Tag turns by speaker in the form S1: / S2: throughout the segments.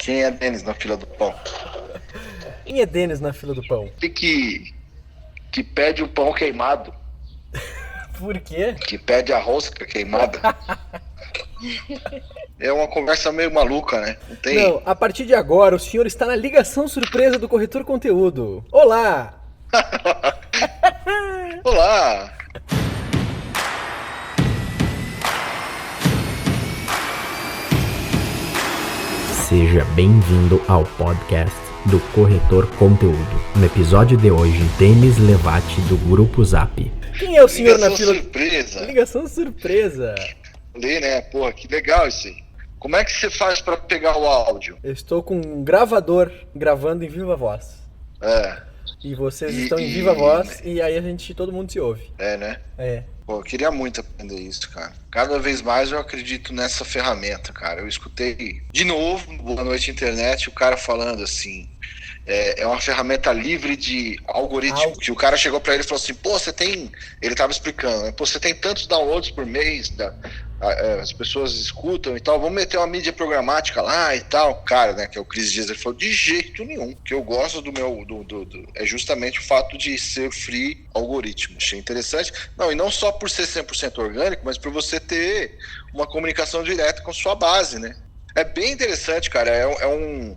S1: Quem é Denis na fila do pão?
S2: Quem é Denis na fila do pão?
S1: Que pede o pão queimado,
S2: Por quê?
S1: que pede a rosca queimada. É uma conversa meio maluca, né? Não
S2: Não,
S1: tem.
S2: a partir de agora o senhor está na ligação surpresa do corretor conteúdo. Olá!
S1: Olá!
S2: Seja bem-vindo ao podcast do Corretor Conteúdo. No episódio de hoje, Denis Levati, do Grupo Zap. Quem é o senhor na fila?
S1: Surpresa.
S2: Ligação surpresa.
S1: Ali, né? Porra, que legal isso aí. Como é que você faz pra pegar o áudio?
S2: Eu estou com um gravador gravando em viva voz.
S1: É.
S2: E vocês estão em viva voz e aí todo mundo se ouve.
S1: É, né?
S2: É.
S1: Pô, eu queria muito aprender isso, cara. Cada vez mais eu acredito nessa ferramenta, cara. Eu escutei de novo, no Boa Noite Internet, o cara falando assim, é uma ferramenta livre de algoritmo, que o cara chegou pra ele e falou assim, pô, você tem... Ele tava explicando, né? Pô, você tem tantos downloads por mês, as pessoas escutam e tal, vamos meter uma mídia programática lá e tal. Cara, né, que é o Chris Dias, ele falou, de jeito nenhum. O que eu gosto é justamente o fato de ser free algoritmo. Achei interessante. Não, e não só por ser 100% orgânico, mas por você ter uma comunicação direta com sua base, né? É bem interessante, cara.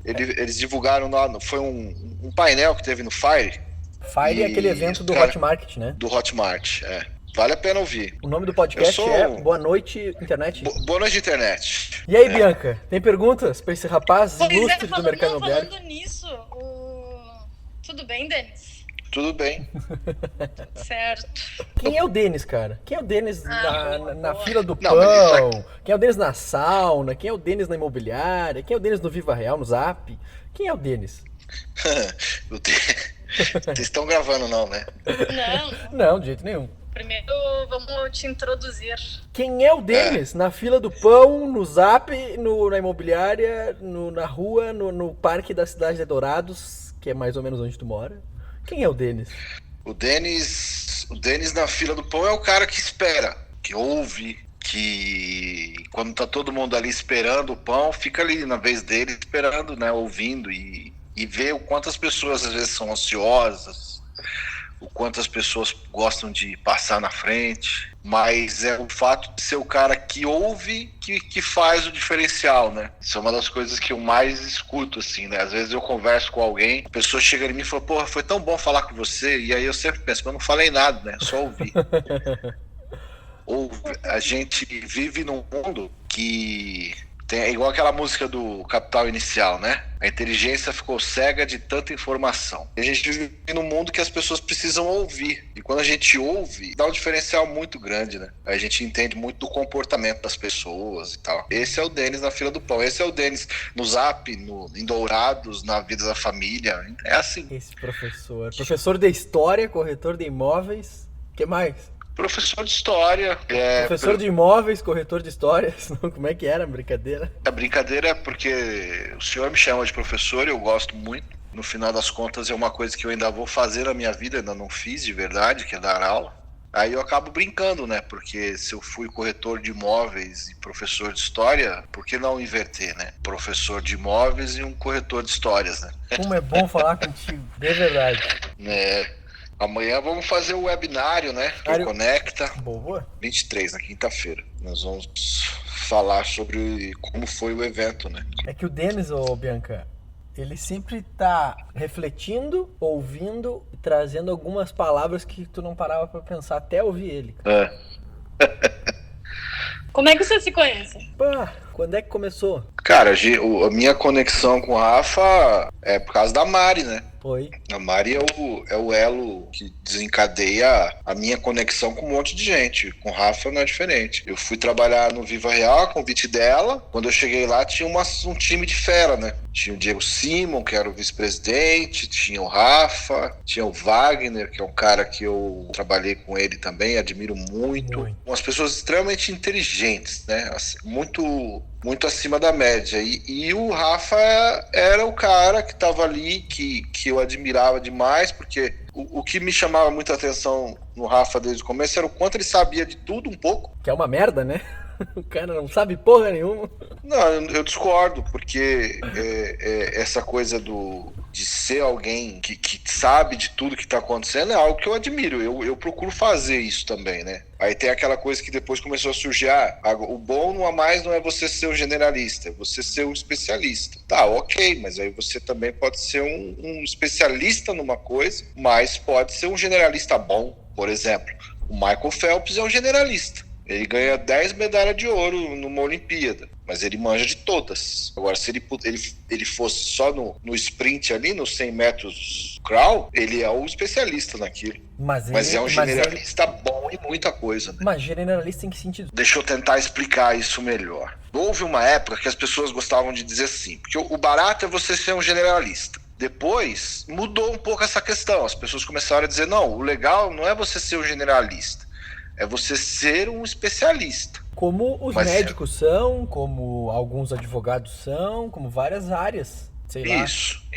S1: Eles divulgaram lá, foi um painel que teve no Fire.
S2: Fire é aquele evento do Hotmart, né?
S1: Do Hotmart, é. Vale a pena ouvir.
S2: O nome do podcast é Boa Noite Internet.
S1: Boa Noite Internet.
S2: E aí, Bianca, tem perguntas para esse rapaz ilustre do mercado imobiliário?
S3: Falando nisso, tudo bem, Denis?
S1: Tudo bem.
S3: Certo.
S2: Quem é o Denis, cara? Quem é o Denis na fila do
S1: Não, mas
S2: pão?
S1: isso
S2: Quem é o Denis na sauna? Quem é o Denis na imobiliária? Quem é o Denis no Viva Real, no Zap? Quem é o Denis?
S1: Vocês estão gravando não, né?
S2: Não, de jeito nenhum.
S3: Primeiro, vamos te introduzir.
S2: Quem é o Denis na fila do pão, no Zap, na imobiliária, na rua, no parque da cidade de Dourados, que é mais ou menos onde tu mora? Quem é o Denis?
S1: O Denis na fila do pão é o cara que espera, que ouve, que quando tá todo mundo ali esperando o pão, fica ali na vez dele esperando, né, ouvindo e vê o quanto as pessoas às vezes são ansiosas, o quanto as pessoas gostam de passar na frente, mas é o fato de ser o cara que ouve que faz o diferencial, né? Isso é uma das coisas que eu mais escuto, assim, né? Às vezes eu converso com alguém, a pessoa chega em mim e fala, porra, foi tão bom falar com você, e aí eu sempre penso, mas eu não falei nada, né? Só ouvi. A gente vive num mundo que é igual aquela música do Capital Inicial, né? A inteligência ficou cega de tanta informação. E a gente vive num mundo que as pessoas precisam ouvir. E quando a gente ouve, dá um diferencial muito grande, né? A gente entende muito do comportamento das pessoas e tal. Esse é o Denis na fila do pão. Esse é o Denis no Zap, em Dourados, na vida da família. É assim.
S2: Esse professor. Professor de História, corretor de imóveis. O que mais?
S1: Professor de História.
S2: Professor de imóveis, corretor de histórias. Como é que era a brincadeira?
S1: A brincadeira é porque o senhor me chama de professor e eu gosto muito. No final das contas é uma coisa que eu ainda vou fazer na minha vida, ainda não fiz de verdade, que é dar aula. Aí eu acabo brincando, né? Porque se eu fui corretor de imóveis e professor de história, por que não inverter, né? Professor de imóveis e um corretor de histórias, né?
S2: Como é bom falar contigo, de verdade.
S1: Amanhã vamos fazer o webinário, né? Do Conecta.
S2: Boa.
S1: 23, na quinta-feira. Nós vamos falar sobre como foi o evento, né?
S2: É que o Denis, Bianca, ele sempre tá refletindo, ouvindo e trazendo algumas palavras que tu não parava pra pensar até ouvir ele.
S3: Como é que vocês se conhecem?
S2: Pá, quando é que começou?
S1: Cara, a minha conexão com o Rafa é por causa da Mari, né?
S2: Foi.
S1: A Mari é o elo que desencadeia a minha conexão com um monte de gente. Com o Rafa não é diferente. Eu fui trabalhar no Viva Real, a convite dela. Quando eu cheguei lá, tinha um time de fera, né? Tinha o Diego Simon, que era o vice-presidente, tinha o Rafa, tinha o Wagner, que é um cara que eu trabalhei com ele também, admiro muito. Umas pessoas extremamente inteligentes, né? Muito acima da média. E o Rafa era o cara que estava ali, que eu admirava demais, porque o que me chamava muita atenção no Rafa desde o começo era o quanto ele sabia de tudo um pouco.
S2: Que é uma merda, né? O cara não sabe porra nenhuma.
S1: Não, eu discordo, porque essa coisa de ser alguém que sabe de tudo que está acontecendo é algo que eu admiro. Eu procuro fazer isso também, né? Aí tem aquela coisa que depois começou a surgir, o bom não é você ser um generalista, é você ser um especialista. Tá, ok, mas aí você também pode ser um especialista numa coisa, mas pode ser um generalista bom. Por exemplo, o Michael Phelps é um generalista. Ele ganha 10 medalhas de ouro numa Olimpíada, mas ele manja de todas. Agora, se ele fosse só no sprint ali, nos 100 metros crawl, ele é o especialista naquilo. Mas é um generalista bom em muita coisa, né?
S2: Mas generalista em que sentido?
S1: Deixa eu tentar explicar isso melhor. Houve uma época que as pessoas gostavam de dizer assim, porque o barato é você ser um generalista. Depois, mudou um pouco essa questão. As pessoas começaram a dizer, não, o legal não é você ser um generalista, é você ser um especialista.
S2: Como os médicos são, como alguns advogados são, como várias áreas. Sei lá.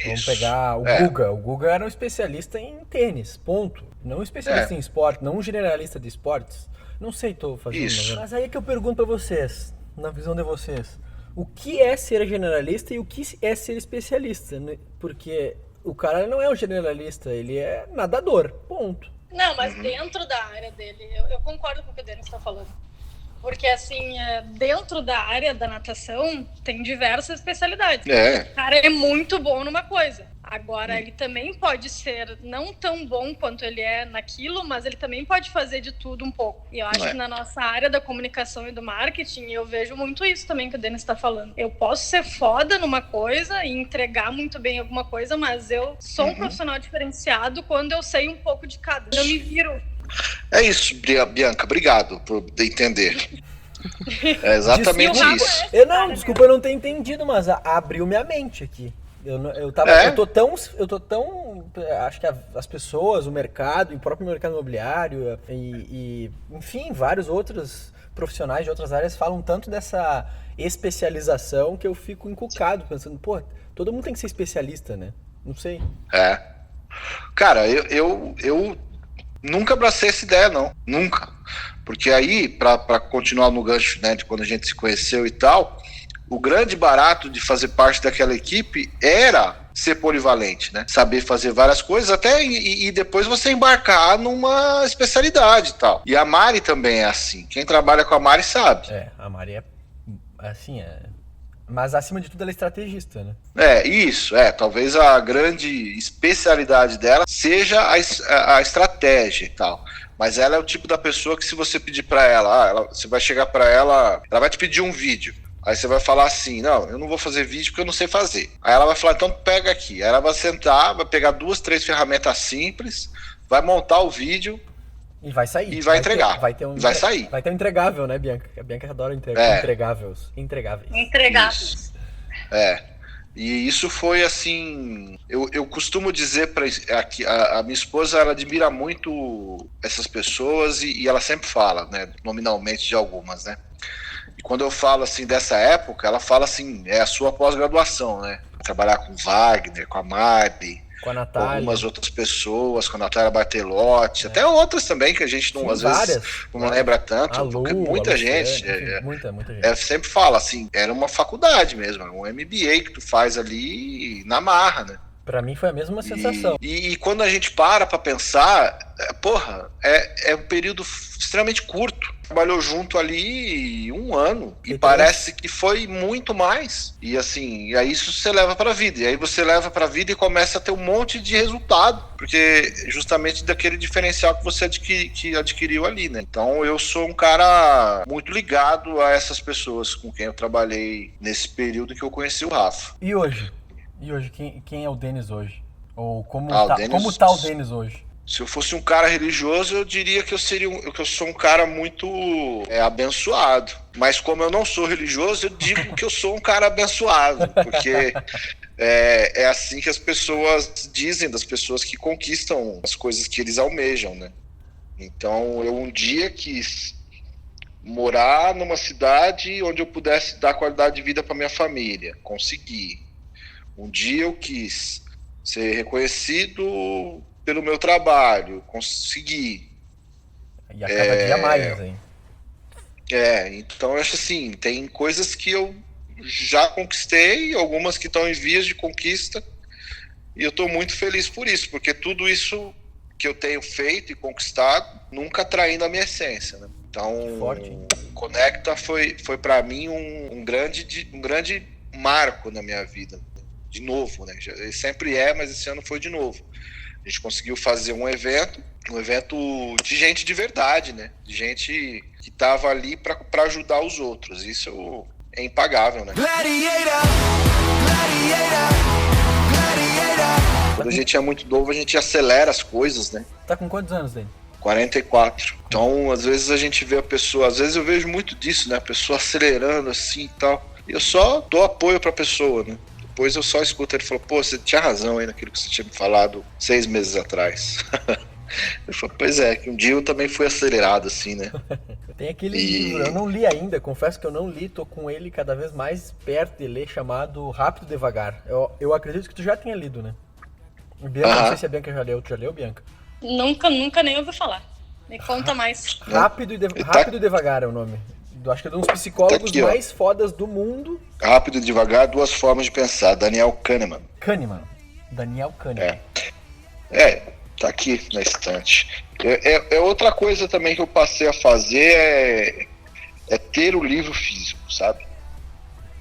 S2: Vamos pegar o Guga. O Guga era um especialista em tênis, ponto. Não um especialista em esporte, não um generalista de esportes. Não sei, tô fazendo.
S1: Isso.
S2: Mas aí é que eu pergunto pra vocês, na visão de vocês, o que é ser generalista e o que é ser especialista? Né? Porque o cara não é um generalista, ele é nadador, ponto.
S3: Não, mas dentro da área dele, eu concordo com o que o Denis está falando. Porque, assim, dentro da área da natação, tem diversas especialidades. O cara é muito bom numa coisa. Agora, ele também pode ser não tão bom quanto ele é naquilo, mas ele também pode fazer de tudo um pouco. E eu acho que na nossa área da comunicação e do marketing, eu vejo muito isso também que o Denis está falando. Eu posso ser foda numa coisa e entregar muito bem alguma coisa, mas eu sou um profissional diferenciado quando eu sei um pouco de cada. Eu me viro.
S1: É isso, Bianca, obrigado por entender. É exatamente isso.
S2: Desculpa eu não ter entendido, mas abriu minha mente aqui. Eu tô tão. Acho que as pessoas, o mercado, o próprio mercado imobiliário e enfim, vários outros profissionais de outras áreas falam tanto dessa especialização que eu fico encucado, pensando, pô, todo mundo tem que ser especialista, né? Não sei.
S1: Cara, eu nunca abracei essa ideia, não. Nunca. Porque aí, pra continuar no gancho, né, de quando a gente se conheceu e tal, o grande barato de fazer parte daquela equipe era ser polivalente, né? Saber fazer várias coisas, até e depois você embarcar numa especialidade e tal. E a Mari também é assim. Quem trabalha com a Mari sabe.
S2: A Mari é assim, mas acima de tudo ela é estrategista, né?
S1: Talvez a grande especialidade dela seja a estratégia e tal. Mas ela é o tipo da pessoa que se você pedir pra ela, você vai chegar pra ela vai te pedir um vídeo. Aí você vai falar assim, não, eu não vou fazer vídeo porque eu não sei fazer. Aí ela vai falar, então pega aqui. Aí ela vai sentar, vai pegar 2, 3 ferramentas simples, vai montar o vídeo
S2: e vai sair.
S1: E vai entregar.
S2: Vai
S1: sair.
S2: Vai ter um entregável, né, Bianca? A Bianca adora entregáveis.
S3: Entregáveis.
S1: E isso foi assim, eu costumo dizer para a minha esposa, ela admira muito essas pessoas e ela sempre fala, né, nominalmente de algumas, né? E quando eu falo assim dessa época, ela fala assim, é a sua pós-graduação, né? Trabalhar com Wagner, com a Mari,
S2: com a Natália,
S1: com algumas outras pessoas, com a Natália Bartelotti, até outras também que a gente não, às vezes não lembra tanto, porque muita gente,
S2: muita gente.
S1: Sempre fala assim, era uma faculdade mesmo, um MBA que tu faz ali na marra, né?
S2: Pra mim foi a mesma sensação.
S1: E quando a gente para pra pensar, é um período extremamente curto. Trabalhou junto ali 1 ano e parece que foi muito mais. E assim, e aí isso você leva pra vida. E aí você leva pra vida e começa a ter um monte de resultado. Porque justamente daquele diferencial que você adquiriu ali, né? Então eu sou um cara muito ligado a essas pessoas com quem eu trabalhei nesse período que eu conheci o Rafa.
S2: E hoje, quem é o Denis hoje? Ou como tá o Denis hoje?
S1: Se eu fosse um cara religioso, eu diria que eu sou um cara muito abençoado. Mas como eu não sou religioso, eu digo que eu sou um cara abençoado. Porque é assim que as pessoas dizem, das pessoas que conquistam as coisas que eles almejam, né? Então, eu um dia quis morar numa cidade onde eu pudesse dar qualidade de vida para minha família. Consegui. Um dia eu quis ser reconhecido pelo meu trabalho, consegui.
S2: E a cada dia mais, hein?
S1: Então eu acho assim, tem coisas que eu já conquistei, algumas que estão em vias de conquista, e eu estou muito feliz por isso, porque tudo isso que eu tenho feito e conquistado, nunca traindo a minha essência, né? Então, Conecta foi para mim um grande marco na minha vida, de novo, né? Ele sempre mas esse ano foi de novo. A gente conseguiu fazer um evento de gente de verdade, né? De gente que estava ali para ajudar os outros. Isso é impagável, né? Quando a gente é muito novo, a gente acelera as coisas, né?
S2: Tá com quantos anos, Dani?
S1: 44. Então, às vezes a gente vê a pessoa, às vezes eu vejo muito disso, né? A pessoa acelerando assim e tal. E eu só dou apoio pra pessoa, né? Depois eu só escuto ele falar, pô, você tinha razão aí naquilo que você tinha me falado 6 meses atrás. Eu falo, pois é, que um dia eu também fui acelerado assim, né?
S2: Tem aquele livro, eu não li ainda, confesso que eu não li, tô com ele cada vez mais perto de ler, chamado Rápido e Devagar. Eu acredito que tu já tenha lido, né? Bianca, não sei se a Bianca já leu. Tu já leu, Bianca?
S3: Nunca nem ouvi falar. Me conta mais.
S2: Rápido e Devagar é o nome. Acho que é de uns psicólogos tá aqui, mais fodas do mundo.
S1: Rápido e Devagar, 2 formas de pensar. Daniel Kahneman.
S2: Daniel Kahneman.
S1: Tá aqui na estante. Outra coisa também que eu passei a fazer é ter o livro físico, sabe?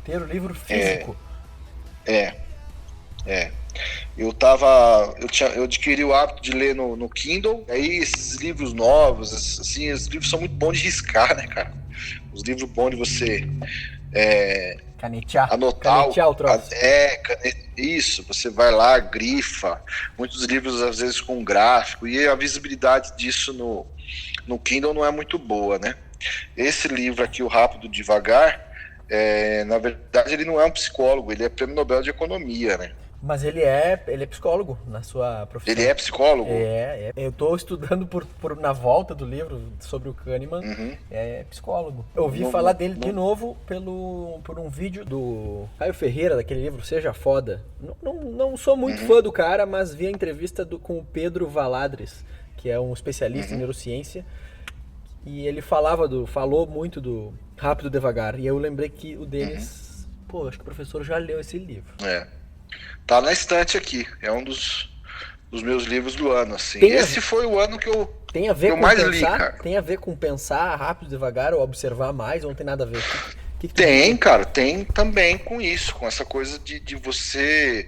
S2: Ter o livro físico?
S1: Eu adquiri o hábito de ler no Kindle. Aí esses livros novos, assim, esses livros são muito bons de riscar, né, cara? Os livros bons de você anotar
S2: o troço.
S1: Isso, você vai lá, grifa. Muitos livros às vezes com gráfico, e a visibilidade disso no Kindle não é muito boa, né? Esse livro aqui, o Rápido e Devagar, na verdade ele não é um psicólogo, ele é prêmio Nobel de Economia, né?
S2: Mas ele é psicólogo na sua profissão.
S1: Ele é psicólogo?
S2: Eu estou estudando na volta do livro sobre o Kahneman, é psicólogo. Eu ouvi falar dele de novo por um vídeo do Caio Ferreira, daquele livro Seja Foda. Não sou muito fã do cara, mas vi a entrevista com o Pedro Valadres, que é um especialista em neurociência, e ele falou muito do Rápido e Devagar, e eu lembrei que o Denis, acho que o professor já leu esse livro.
S1: Tá na estante aqui, é um dos meus livros do ano, assim. Esse foi o ano que eu mais li, cara.
S2: Tem a ver com pensar rápido, devagar, ou observar mais, ou não tem nada a ver?
S1: Tem, cara, tem também com isso, com essa coisa de você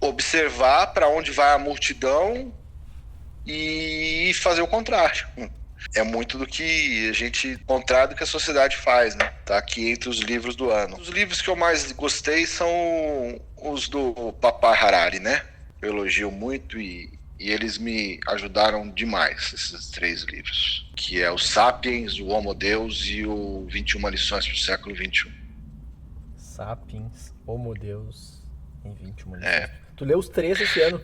S1: observar para onde vai a multidão e fazer o contrário. É muito do que contrário do que a sociedade faz, né? Tá aqui entre os livros do ano. Os livros que eu mais gostei são os do Papai Harari, né? Eu elogio muito e eles me ajudaram demais, esses 3 livros. Que é o Sapiens, o Homo Deus e o 21 lições para o século XXI.
S2: Sapiens, Homo Deus em 21 lições. Tu leu os 3 esse ano?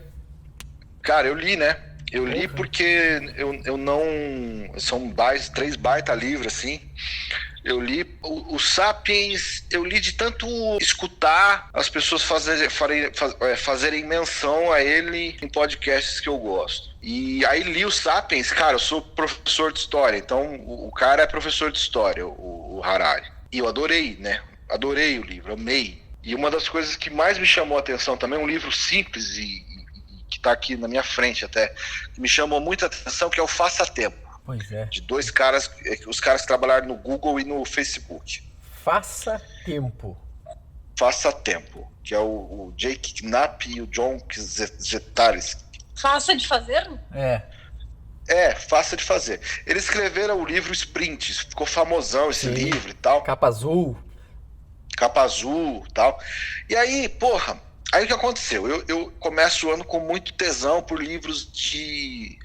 S1: Cara, eu li, né? Eu li porque eu não... São 3 baita livros, assim. Eu li o Sapiens, eu li de tanto escutar as pessoas fazerem menção a ele em podcasts que eu gosto. E aí li o Sapiens, cara, eu sou professor de história, então o cara é professor de história, o Harari. E eu adorei, né? Adorei o livro, amei. E uma das coisas que mais me chamou a atenção também, um livro simples e que está aqui na minha frente até, que me chamou muita atenção, que é o Faça Tempo.
S2: Pois é.
S1: De 2 caras, os caras que trabalharam no Google e no Facebook.
S2: Faça Tempo.
S1: Faça Tempo, que é o Jake Knapp e o John Zetaris.
S3: Faça de fazer?
S1: Faça de fazer. Eles escreveram o livro Sprint, ficou famosão esse livro e tal.
S2: Capa azul
S1: e tal. E aí, aí o que aconteceu? Eu começo o ano com muito tesão por livros de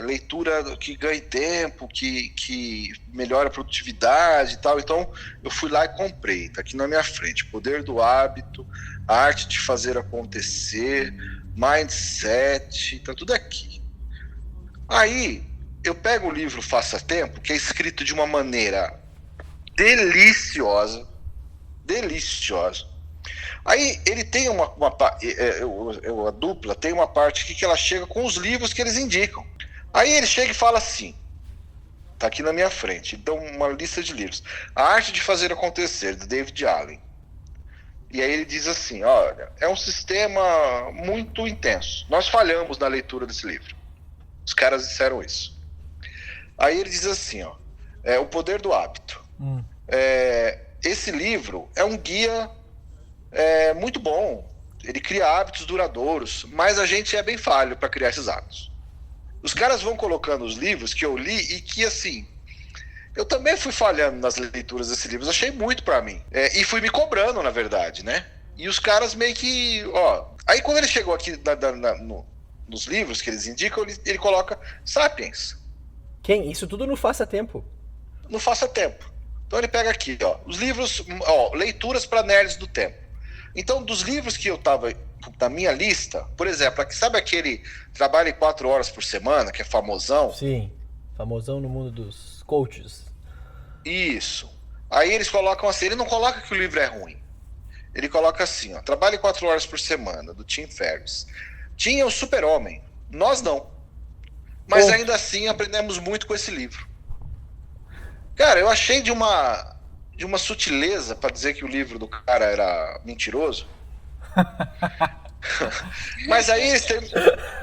S1: leitura que ganhe tempo, que melhora a produtividade e tal. Então eu fui lá e comprei, tá aqui na minha frente: Poder do Hábito, A Arte de Fazer Acontecer, Mindset, tá tudo aqui. Aí eu pego o livro Faça Tempo, que é escrito de uma maneira deliciosa. Aí ele tem a dupla tem uma parte aqui que ela chega com os livros que eles indicam. Aí ele chega e fala assim: tá aqui na minha frente. Então, uma lista de livros. A Arte de Fazer Acontecer, de David Allen. E aí ele diz assim, olha, é um sistema muito intenso. Nós falhamos na leitura desse livro. Os caras disseram isso. Aí ele diz assim, ó, O Poder do Hábito. Esse livro é um guia muito bom. Ele cria hábitos duradouros, mas a gente é bem falho para criar esses hábitos. Os caras vão colocando os livros que eu li e que, assim, eu também fui falhando nas leituras desses livros, achei muito para mim. E fui me cobrando, na verdade, né? E os caras meio que, Aí quando ele chegou aqui nos livros que eles indicam, ele coloca Sapiens.
S2: Quem? Isso tudo no Faça Tempo.
S1: No Faça Tempo. Então ele pega aqui, os livros, leituras para nerds do tempo. Então, dos livros que eu tava na minha lista, por exemplo, sabe aquele Trabalhe 4 horas por semana, que é famosão?
S2: Sim, famosão no mundo dos coaches.
S1: Isso. Aí eles colocam assim, ele não coloca que o livro é ruim. Ele coloca assim, Trabalhe 4 horas por semana, do Tim Ferriss. Tinha o Super-Homem, nós não. Mas ainda assim aprendemos muito com esse livro. Cara, eu achei de uma sutileza para dizer que o livro do cara era mentiroso. Mas aí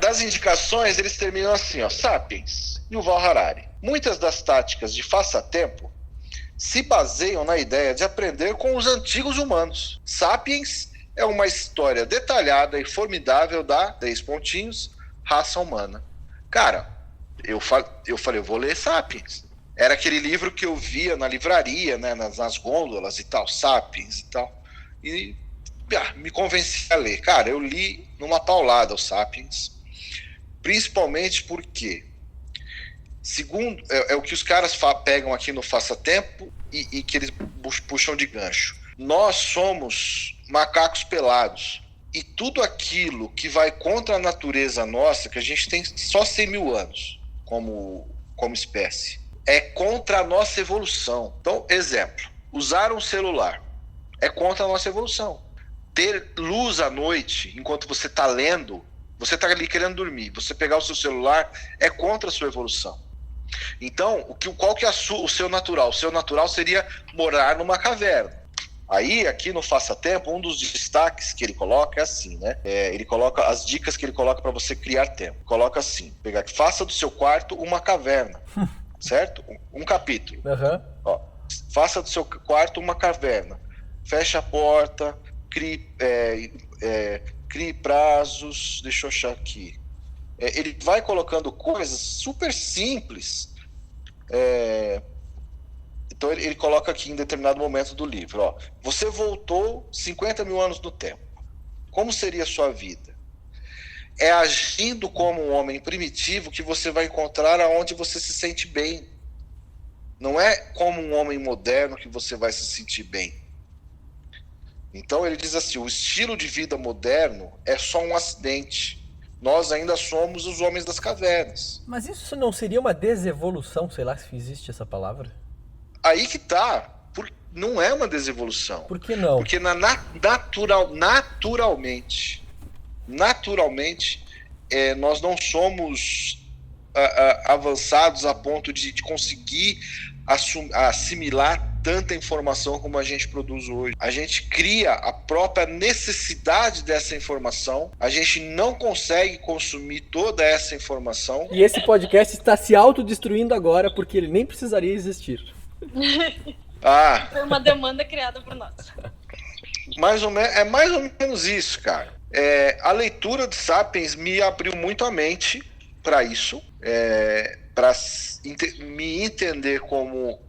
S1: das indicações eles terminam assim, Sapiens, Yuval Harari. Muitas das táticas de faça-tempo se baseiam na ideia de aprender com os antigos humanos. Sapiens é uma história detalhada e formidável da 3 pontinhos, raça humana. Cara, eu falei, eu vou ler Sapiens. Era aquele livro que eu via na livraria, né, nas gôndolas e tal, Sapiens e tal. E me convenci a ler. Cara, eu li numa paulada o Sapiens, principalmente porque, segundo, é o que os caras pegam aqui no Faça Tempo e que eles puxam de gancho. Nós somos macacos pelados. E tudo aquilo que vai contra a natureza nossa, que a gente tem só 100 mil anos como espécie, é contra a nossa evolução. Então, exemplo, usar um celular é contra a nossa evolução. Ter luz à noite, enquanto você está lendo, você está ali querendo dormir, você pegar o seu celular é contra a sua evolução. Então, qual que é o seu natural? O seu natural seria morar numa caverna. Aí, aqui no Faça Tempo, um dos destaques que ele coloca é assim, né? Ele coloca as dicas que ele coloca para você criar tempo. Coloca assim, faça do seu quarto uma caverna. Certo? Um capítulo.
S2: Uhum.
S1: Faça do seu quarto uma caverna. Feche a porta, crie prazos. Deixa eu achar aqui. Ele vai colocando coisas super simples. Então ele coloca aqui em determinado momento do livro. Você voltou 50 mil anos no tempo. Como seria a sua vida? É agindo como um homem primitivo que você vai encontrar aonde você se sente bem. Não é como um homem moderno que você vai se sentir bem. Então ele diz assim, o estilo de vida moderno é só um acidente. Nós ainda somos os homens das cavernas.
S2: Mas isso não seria uma desevolução? Sei lá se existe essa palavra.
S1: Aí que tá. Não é uma desevolução.
S2: Por que não?
S1: Porque naturalmente, nós não somos avançados a ponto de conseguir assimilar tanta informação como a gente produz hoje. A gente cria a própria necessidade dessa informação, a gente não consegue consumir toda essa informação.
S2: E esse podcast está se autodestruindo agora porque ele nem precisaria existir.
S3: Foi uma demanda criada por nós.
S1: É mais ou menos isso, cara. A leitura de Sapiens me abriu muito a mente para isso, para me entender como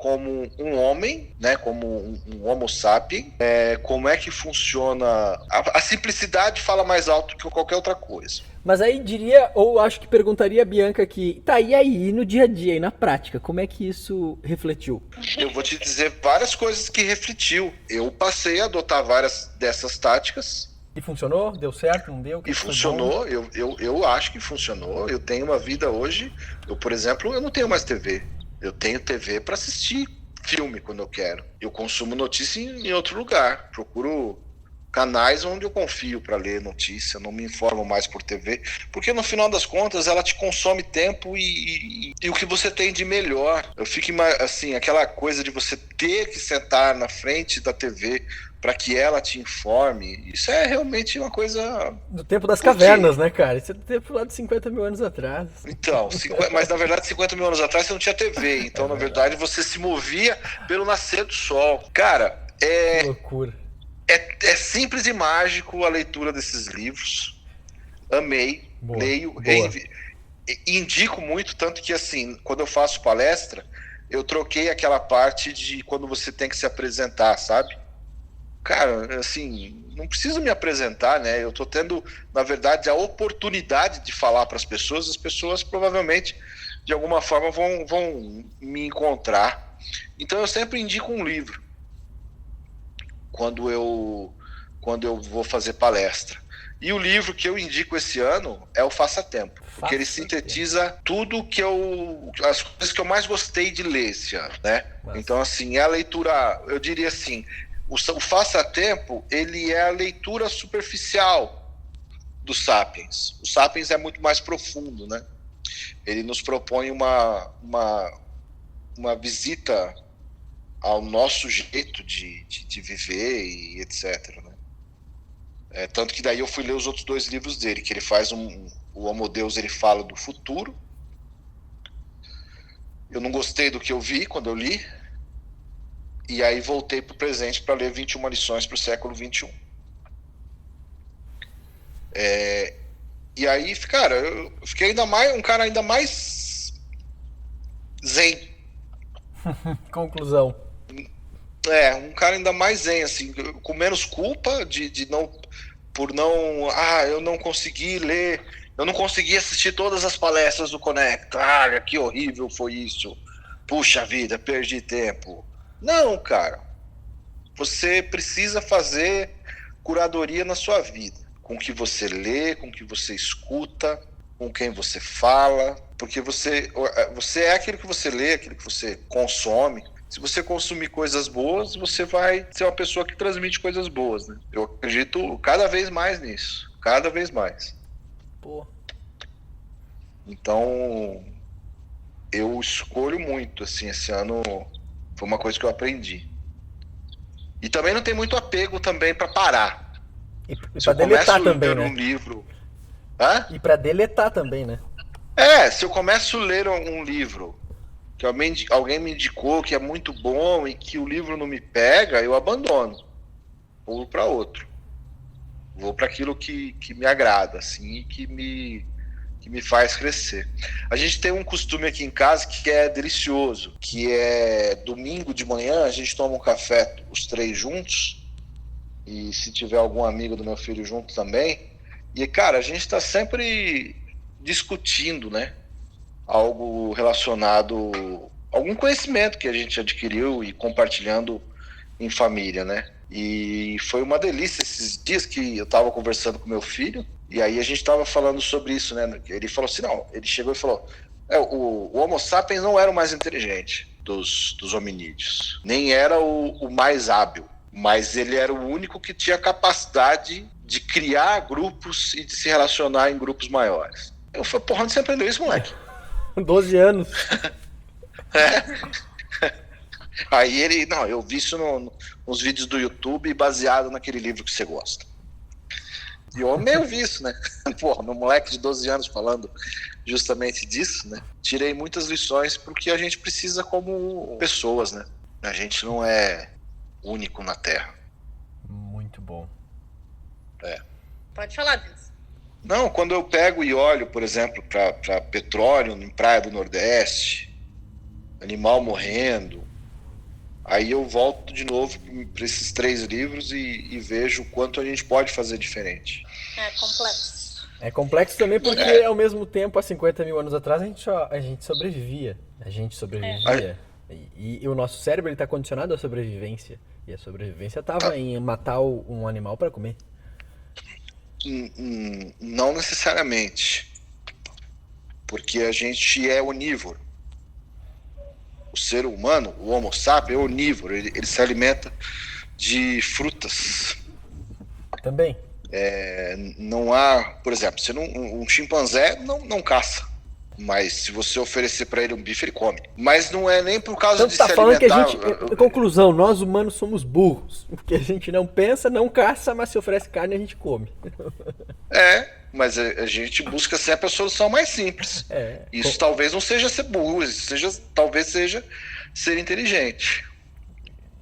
S1: um homem, né, como um homo sapiens, como é que funciona. A simplicidade fala mais alto que qualquer outra coisa.
S2: Mas aí diria, ou acho que perguntaria a Bianca que, e aí no dia a dia, e na prática, como é que isso refletiu?
S1: Eu vou te dizer várias coisas que refletiu. Eu passei a adotar várias dessas táticas.
S2: E funcionou? Deu certo? Não deu?
S1: E funcionou, eu acho que funcionou. Eu tenho uma vida hoje, por exemplo, eu não tenho mais TV. Eu tenho TV para assistir filme quando eu quero. Eu consumo notícia em outro lugar. Procuro canais onde eu confio para ler notícia, não me informo mais por TV, porque no final das contas ela te consome tempo e o que você tem de melhor. Eu fico assim, aquela coisa de você ter que sentar na frente da TV para que ela te informe, isso é realmente uma coisa...
S2: Do tempo das cavernas, né, cara? Isso é do tempo lá de 50 mil anos atrás.
S1: Então, mas na verdade 50 mil anos atrás você não tinha TV, então na verdade você se movia pelo nascer do sol. Cara,
S2: que loucura.
S1: É simples e mágico a leitura desses livros. Amei, leio, indico muito, tanto que assim, quando eu faço palestra, eu troquei aquela parte de quando você tem que se apresentar, sabe? Cara, assim, não preciso me apresentar, né? Eu tô tendo, na verdade, a oportunidade de falar para as pessoas provavelmente, de alguma forma, vão me encontrar. Então eu sempre indico um livro quando eu vou fazer palestra. E o livro que eu indico esse ano é o Faça Tempo, porque ele sintetiza tudo as coisas que eu mais gostei de ler esse ano, né? Nossa. Então, assim, é a leitura, eu diria assim, o Faça Tempo, ele é a leitura superficial do Sapiens. O Sapiens é muito mais profundo, né? Ele nos propõe uma visita ao nosso jeito de viver e etc. Né? Tanto que daí eu fui ler os outros 2 livros dele, que ele faz o Homo Deus, ele fala do futuro. Eu não gostei do que eu vi quando eu li, e aí voltei para o presente para ler 21 lições para o século XXI. E aí, cara, eu fiquei um cara ainda mais zen.
S2: Conclusão.
S1: Um cara ainda mais zen, assim, com menos culpa de não... eu não consegui ler, eu não consegui assistir todas as palestras do Conecta, que horrível foi isso, puxa vida, perdi tempo. Não, cara, você precisa fazer curadoria na sua vida, com o que você lê, com o que você escuta, com quem você fala, porque você é aquilo que você lê, aquilo que você consome. Se você consumir coisas boas, você vai ser uma pessoa que transmite coisas boas, né? Eu acredito cada vez mais nisso. Cada vez mais.
S2: Pô.
S1: Então, eu escolho muito, assim, esse ano foi uma coisa que eu aprendi. E também não tem muito apego também para parar.
S2: E para deletar também, né?
S1: Um livro...
S2: E para deletar também, né?
S1: Se eu começo a ler um livro que alguém me indicou que é muito bom e que o livro não me pega, eu abandono. Vou para outro. Vou para aquilo que me agrada, assim, e que me faz crescer. A gente tem um costume aqui em casa que é delicioso, que é domingo de manhã, a gente toma um café os 3 juntos, e se tiver algum amigo do meu filho junto também, e, cara, a gente está sempre discutindo, né? Algo relacionado, algum conhecimento que a gente adquiriu e compartilhando em família, né? E foi uma delícia esses dias que eu estava conversando com meu filho, e aí a gente estava falando sobre isso, né? Ele falou assim, ele chegou e falou, o Homo sapiens não era o mais inteligente dos hominídeos, nem era o mais hábil, mas ele era o único que tinha capacidade de criar grupos e de se relacionar em grupos maiores. Eu falei, porra, onde você aprendeu isso, moleque?
S2: 12 anos.
S1: Aí eu vi isso nos vídeos do YouTube baseado naquele livro que você gosta. E eu meio vi isso, né? Porra, meu moleque de 12 anos falando justamente disso, né? Tirei muitas lições porque a gente precisa como pessoas, né? A gente não é único na Terra.
S2: Muito bom.
S3: Pode falar disso.
S1: Não, quando eu pego e olho, por exemplo, para petróleo em praia do Nordeste, animal morrendo, aí eu volto de novo para esses 3 livros e vejo o quanto a gente pode fazer diferente.
S3: É complexo.
S2: É complexo também porque, ao mesmo tempo, há 50 mil anos atrás, a gente sobrevivia. E o nosso cérebro está condicionado à sobrevivência. E a sobrevivência estava em matar um animal para comer.
S1: Não necessariamente, porque a gente é onívoro. O ser humano, o Homo sapiens, é onívoro. Ele se alimenta de frutas,
S2: Também.
S1: Não há, por exemplo, um chimpanzé não caça. Mas se você oferecer para ele um bife, ele come. Mas não é nem por causa
S2: então,
S1: de
S2: tá
S1: se
S2: falando
S1: alimentar.
S2: Que a gente, conclusão, nós humanos somos burros. Porque a gente não pensa, não caça, mas se oferece carne, a gente come.
S1: Mas a gente busca sempre a solução mais simples. Isso talvez não seja ser burro, talvez seja ser inteligente.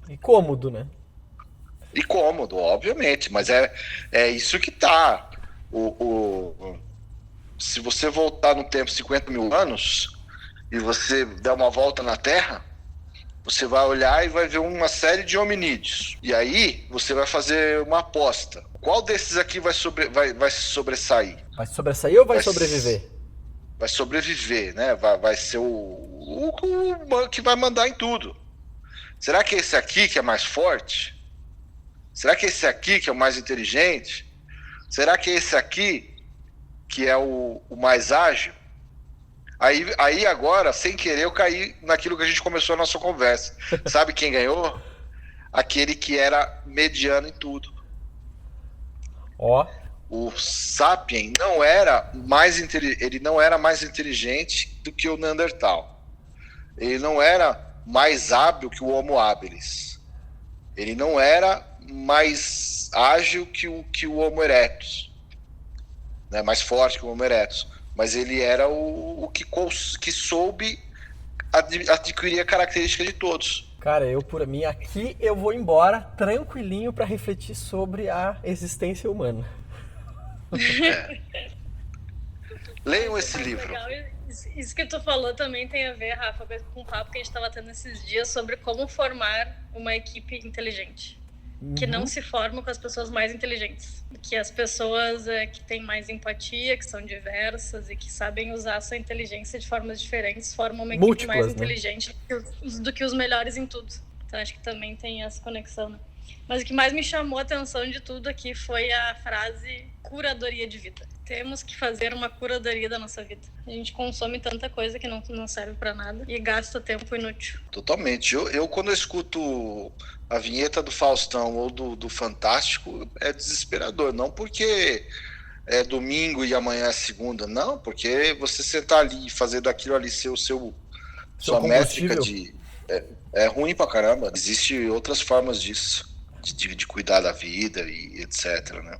S2: E cômodo, né?
S1: E cômodo, obviamente. Mas é isso que tá. Se você voltar no tempo 50 mil anos e você der uma volta na Terra, você vai olhar e vai ver uma série de hominídeos. E aí você vai fazer uma aposta. Qual desses aqui vai se sobressair?
S2: Vai sobressair ou vai sobreviver?
S1: Vai sobreviver, né? Vai ser o que vai mandar em tudo. Será que esse aqui que é mais forte? Será que esse aqui que é o mais inteligente? Será que esse aqui que é o mais ágil? Aí agora, sem querer, eu caí naquilo que a gente começou a nossa conversa. Sabe quem ganhou? Aquele que era mediano em tudo. O Sapien não era mais inteligente do que o Neandertal. Ele não era mais hábil que o Homo habilis. Ele não era mais ágil que o Homo erectus, né? Mais forte que o Homo erectus. Mas ele era o que soube adquirir a característica de todos.
S2: Cara, por mim, aqui eu vou embora tranquilinho para refletir sobre a existência humana.
S1: Leiam esse livro.
S3: Legal. Isso que tu falou também tem a ver, Rafa, com o papo que a gente estava tendo esses dias sobre como formar uma equipe inteligente. Que não se forma com as pessoas mais inteligentes. Que as pessoas que têm mais empatia, que são diversas e que sabem usar a sua inteligência de formas diferentes, formam uma equipe mais inteligente do que os melhores em tudo. Então acho que também tem essa conexão, né? Mas o que mais me chamou a atenção de tudo aqui foi a frase curadoria de vida. Temos que fazer uma curadoria da nossa vida. A gente consome tanta coisa que não serve para nada e gasta tempo inútil.
S1: Totalmente. Eu quando eu escuto a vinheta do Faustão ou do Fantástico, é desesperador. Não porque é domingo e amanhã é segunda. Não, porque você sentar ali e fazer daquilo ali ser sua métrica é ruim pra caramba. Existem outras formas disso. De cuidar da vida e etc, né?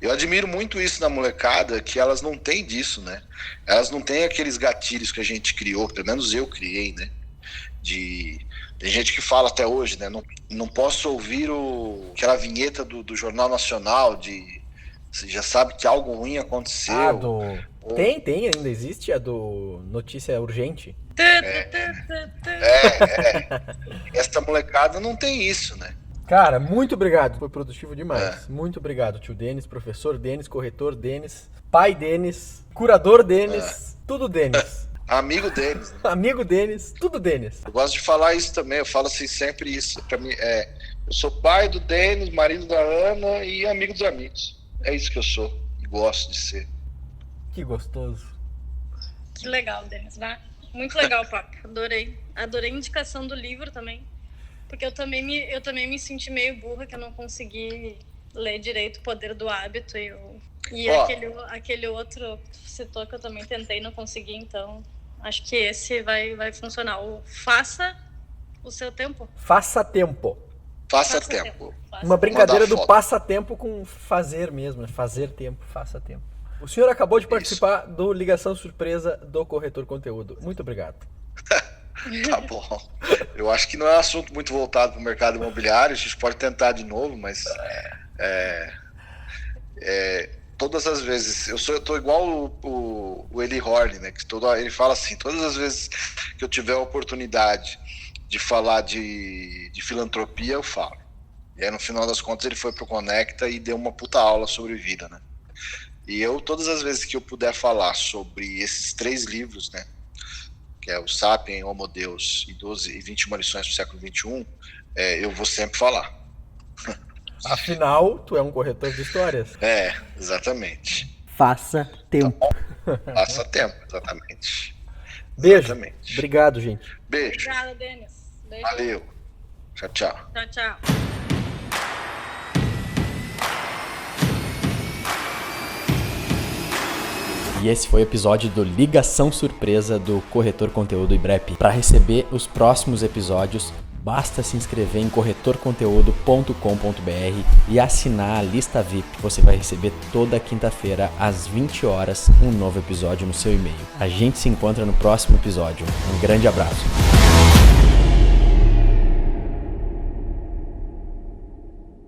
S1: Eu admiro muito isso na molecada, que elas não têm disso, né? Elas não têm aqueles gatilhos que a gente criou, pelo menos eu criei, né? Tem gente que fala até hoje, né? Não posso ouvir aquela vinheta do Jornal Nacional você já sabe que algo ruim aconteceu.
S2: Tem, ainda existe a do Notícia Urgente.
S1: Essa molecada não tem isso, né?
S2: Cara, muito obrigado. Foi produtivo demais. Muito obrigado, tio Denis, professor Denis, corretor Denis, pai Denis, curador Denis, tudo Denis.
S1: Amigo Denis. Né?
S2: Amigo Denis, tudo Denis.
S1: Eu gosto de falar isso também, eu falo assim sempre isso. Pra mim, eu sou pai do Denis, marido da Ana e amigo dos amigos. É isso que eu sou e gosto de ser.
S2: Que gostoso.
S3: Que legal, Denis. Muito legal o papo. Adorei. Adorei a indicação do livro também. Porque eu também me senti meio burra, que eu não consegui ler direito O Poder do Hábito. Aquele outro que tu citou, que eu também tentei e não consegui. Então, acho que esse vai funcionar. Faça o seu tempo.
S1: Faça tempo.
S2: Uma brincadeira do passatempo com fazer mesmo. Fazer tempo, faça tempo. O senhor acabou de participar do Ligação Surpresa do Corretor Conteúdo. Muito obrigado.
S1: Tá bom. Eu acho que não é um assunto muito voltado para o mercado imobiliário. A gente pode tentar de novo, mas todas as vezes eu tô igual o Eli Horn, né? Que ele fala assim: todas as vezes que eu tiver a oportunidade de falar de filantropia, eu falo. E aí no final das contas ele foi pro Conecta e deu uma puta aula sobre vida, né? E todas as vezes que eu puder falar sobre esses 3 livros, né? Que é o Sapien, Homo Deus e 12 e 21 lições do século XXI, eu vou sempre falar.
S2: Afinal, tu é um corretor de histórias.
S1: Exatamente.
S2: Faça tempo.
S1: Tá, faça tempo, exatamente.
S2: Beijo.
S1: Exatamente.
S2: Obrigado, gente.
S1: Beijo.
S3: Obrigada, Denis. Beijo.
S1: Valeu. Tchau, tchau.
S3: Tchau, tchau.
S2: E esse foi o episódio do Ligação Surpresa do Corretor Conteúdo IBREP. Para receber os próximos episódios, basta se inscrever em corretorconteúdo.com.br e assinar a lista VIP. Você vai receber toda quinta-feira, às 20 horas, um novo episódio no seu e-mail. A gente se encontra no próximo episódio. Um grande abraço.